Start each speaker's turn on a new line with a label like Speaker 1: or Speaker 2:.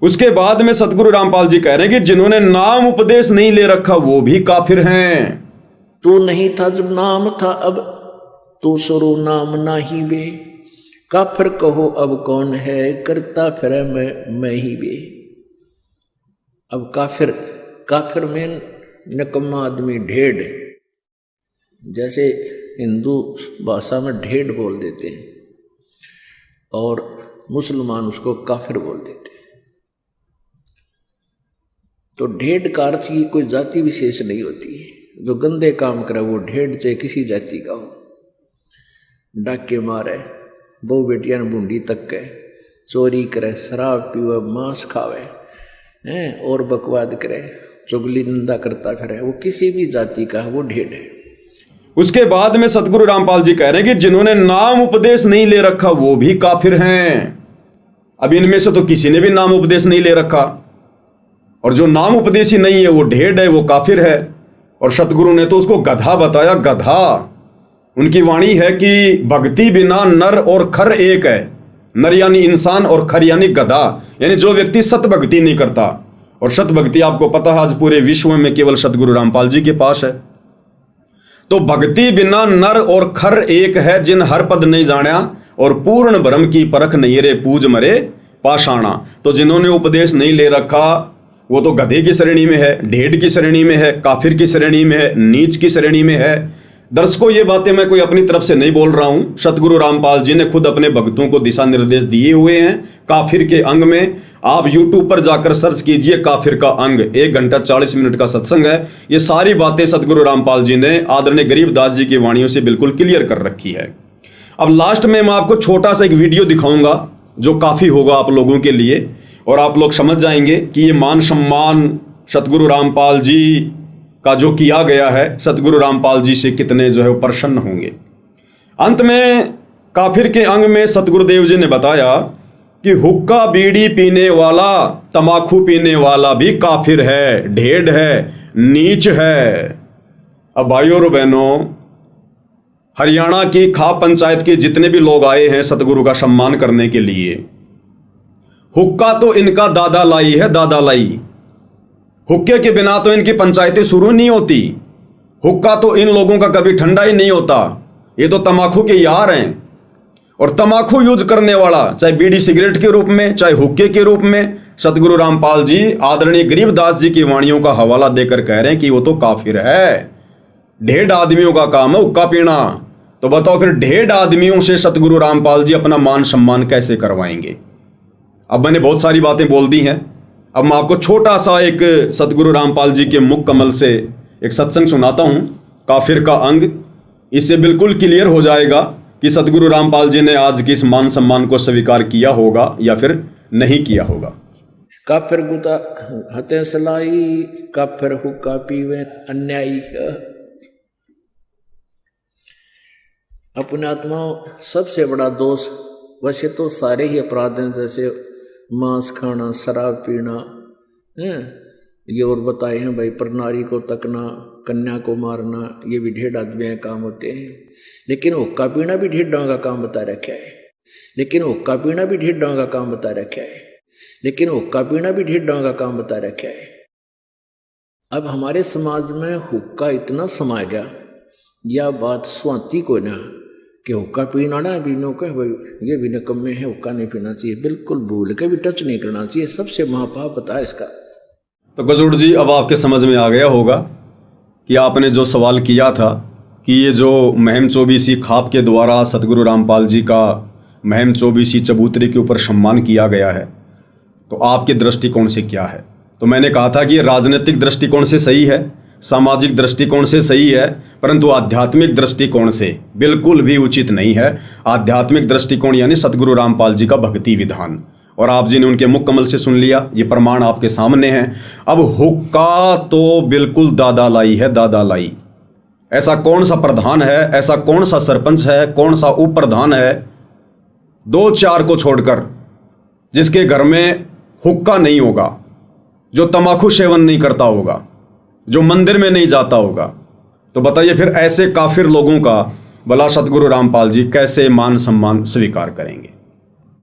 Speaker 1: उसके बाद में सतगुरु रामपाल जी कह रहे हैं कि जिन्होंने नाम उपदेश नहीं ले रखा वो भी काफिर हैं।
Speaker 2: तू नहीं था जब नाम था, अब तू शुरू नाम नाही बे। काफिर कहो अब कौन है, करता फिर मैं ही बे। अब काफिर में निकम्मा आदमी, ढेड़, जैसे हिंदू भाषा में ढेड़ बोल देते हैं और मुसलमान उसको काफिर बोल देते हैं। तो ढेड़ का अर्थ की कोई जाति विशेष नहीं होती है। जो गंदे काम करे वो ढेड़, चाहे किसी जाति का हो, डाके मारे, बहु बेटियां बूंदी तक के, चोरी करे, शराब पीवे, मांस खावे हैं और बकवाद करे, चुगली निंदा करता फिरे, वो किसी भी जाति का वो ढेड़ है।
Speaker 1: उसके बाद में सतगुरु रामपाल जी कह रहे हैं कि जिन्होंने नाम उपदेश नहीं ले रखा वो भी काफिर हैं। अब इनमें से तो किसी ने भी नाम उपदेश नहीं ले रखा, और जो नाम उपदेशी नहीं है वो ढेड़ है, वो काफिर है। और सतगुरु ने तो उसको गधा बताया, गधा। उनकी वाणी है कि भक्ति बिना नर और खर एक है। नर यानी इंसान और खर यानी गधा, यानी जो व्यक्ति सत भक्ति नहीं करता। और सत भक्ति आपको पता है आज पूरे विश्व में केवल सतगुरु रामपाल जी के पास है। तो भक्ति बिना नर और खर एक है, जिन हर पद नहीं जाना और पूर्ण ब्रह्म की परख नहीं रे, पूज मरे पाषाणा। तो जिन्होंने उपदेश नहीं ले रखा वो तो गधे की श्रेणी में है, ढेड़ की श्रेणी में है, काफिर की श्रेणी में है, नीच की श्रेणी में है। दर्शकों, ये बातें मैं कोई अपनी तरफ से नहीं बोल रहा हूं, सतगुरु रामपाल जी ने खुद अपने भक्तों को दिशा निर्देश दिए हुए हैं। काफिर के अंग में आप YouTube पर जाकर सर्च कीजिए, काफिर का अंग, 1 घंटा 40 मिनट का सत्संग है। ये सारी बातें सतगुरु रामपाल जी ने आदरणीय गरीबदास जी की वाणियों से बिल्कुल क्लियर कर रखी है। अब लास्ट में मैं आपको छोटा सा एक वीडियो दिखाऊंगा जो काफी होगा आप लोगों के लिए, और आप लोग समझ जाएंगे कि ये मान सम्मान सतगुरु रामपाल जी का जो किया गया है, सतगुरु रामपाल जी से कितने जो है वो प्रसन्न होंगे। अंत में काफिर के अंग में सतगुरुदेव जी ने बताया कि हुक्का बीड़ी पीने वाला, तमाकू पीने वाला भी काफिर है, ढेड़ है, नीच है। अब भाइयों और बहनों, हरियाणा की खाप पंचायत के जितने भी लोग आए हैं सतगुरु का सम्मान करने के लिए, हुक्का तो इनका दादा लाई है, दादा लाई। हुक्के के बिना तो इनकी पंचायतें शुरू नहीं होती। हुक्का तो इन लोगों का कभी ठंडा ही नहीं होता। ये तो तमाकू के यार हैं। और तमाकू यूज करने वाला, चाहे बीड़ी सिगरेट के रूप में, चाहे हुक्के के रूप में, सतगुरु रामपाल जी आदरणीय गरीबदास जी की वाणियों का हवाला देकर कह रहे हैं कि वो तो काफिर है। ढेड़ आदमियों का काम है हुक्का पीना। तो बताओ फिर ढेड़ आदमियों से सतगुरु रामपाल जी अपना मान सम्मान कैसे करवाएंगे? अब मैंने बहुत सारी बातें बोल दी हैं। अब मैं आपको छोटा सा एक सतगुरु रामपाल जी के मुख कमल से एक सत्संग सुनाता हूं, काफिर का अंग। इससे बिल्कुल क्लियर हो जाएगा कि सतगुरु रामपाल जी ने आज की इस मान सम्मान को स्वीकार किया होगा या फिर नहीं किया होगा।
Speaker 2: काफिर गुता हते सलाई, काफिर हुक्का पीवे अन्यायी। अपने आत्मा सबसे बड़ा दोष, वैसे तो सारे ही अपराध हैं, जैसे मांस खाना, शराब पीना है, ये और बताए हैं भाई, पर नारी को तकना, कन्या को मारना, ये भी ढेड़ आदमी के काम होते हैं। लेकिन हुक्का पीना भी ढेड़ों का काम बता रखा है। लेकिन हुक्का पीना भी ढेड़ों का काम बता रखा है। लेकिन हुक्का पीना भी ढेड़ों का काम बता रखा है। अब हमारे समाज में हुक्का इतना समा गया, यह बात स्वाति को ना कि हुक्का पीना ना बीनों के भाई ये भी निकम्मे है, हुक्का नहीं पीना चाहिए, बिल्कुल भूल के भी टच नहीं करना चाहिए। सबसे महापाप बता इसका।
Speaker 1: तो गजूड़ जी, अब आपके समझ में आ गया होगा कि आपने जो सवाल किया था कि ये जो महम चौबीसी खाप के द्वारा सतगुरु रामपाल जी का महम चौबीसी चबूतरे के ऊपर सम्मान किया गया है, तो आपके दृष्टिकोण से क्या है? तो मैंने कहा था कि ये राजनीतिक दृष्टिकोण से सही है, सामाजिक दृष्टिकोण से सही है, परंतु आध्यात्मिक दृष्टिकोण से बिल्कुल भी उचित नहीं है। आध्यात्मिक दृष्टिकोण यानी सतगुरु रामपाल जी का भक्ति विधान, और आप जी ने उनके मुख कमल से सुन लिया, ये प्रमाण आपके सामने है। अब हुक्का तो बिल्कुल दादा लाई है, दादा लाई। ऐसा कौन सा प्रधान है, ऐसा कौन सा सरपंच है, कौन सा उप प्रधान है 2-4 को छोड़कर जिसके घर में हुक्का नहीं होगा, जो तंबाकू सेवन नहीं करता होगा, जो मंदिर में नहीं जाता होगा? तो बताइए फिर ऐसे काफिर लोगों का भला सतगुरु रामपाल जी कैसे मान सम्मान स्वीकार करेंगे?